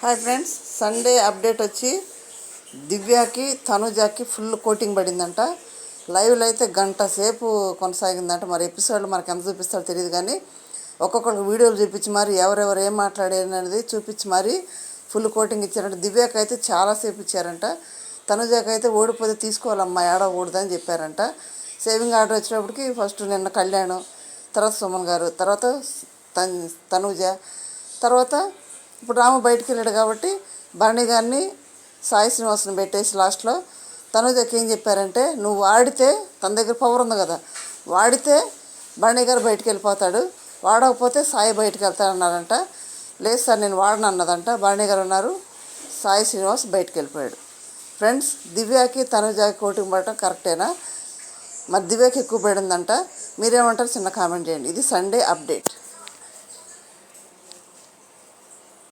Hi friends, Sunday update వచ్చి దివ్యాకి తనుజాకి full coating పడిందంట. లైవ్లో అయితే గంట సేపు కొనసాగిందంట. మరి ఎపిసోడ్లో మనకు ఎంత చూపిస్తాడో తెలియదు, కానీ ఒక్కొక్కరికి వీడియోలు చూపించి మరి ఎవరెవరు ఏం మాట్లాడారు అనేది చూపించి మరి ఫుల్ కోటింగ్ ఇచ్చారంట. దివ్యాకి అయితే చాలాసేపు ఇచ్చారంట. తనుజాకి అయితే ఓడిపోతే తీసుకోవాలమ్మా, ఏడవకూడదని చెప్పారంట. సేవింగ్ ఆర్డర్ వచ్చినప్పటికి ఫస్ట్ నిన్న కళ్యాణ్, తర్వాత సుమన్ గారు, తర్వాత తనుజ, తర్వాత ఇప్పుడు రాము బయటికి వెళ్ళాడు కాబట్టి భరణి గారిని సాయి శ్రీనివాసన్ పెట్టేసి లాస్ట్లో తనుజకి ఏం చెప్పారంటే, నువ్వు వాడితే తన దగ్గర పవర్ ఉంది కదా, వాడితే భరణి గారు బయటికి వెళ్ళిపోతాడు, వాడకపోతే సాయి బయటికి వెళ్తాడన్నారంట. లేదు సార్ నేను వాడను అన్నదంట. భరణి గారు ఉన్నారు, సాయి శ్రీనివాస్ బయటికి వెళ్ళిపోయాడు. ఫ్రెండ్స్, దివ్యాకి తనుజాకి కోటింగ్ పడటం కరెక్టేనా? మరి దివ్యాకి ఎక్కువ పడిందంట. మీరేమంటారు చిన్న కామెంట్ చేయండి. ఇది సండే అప్డేట్.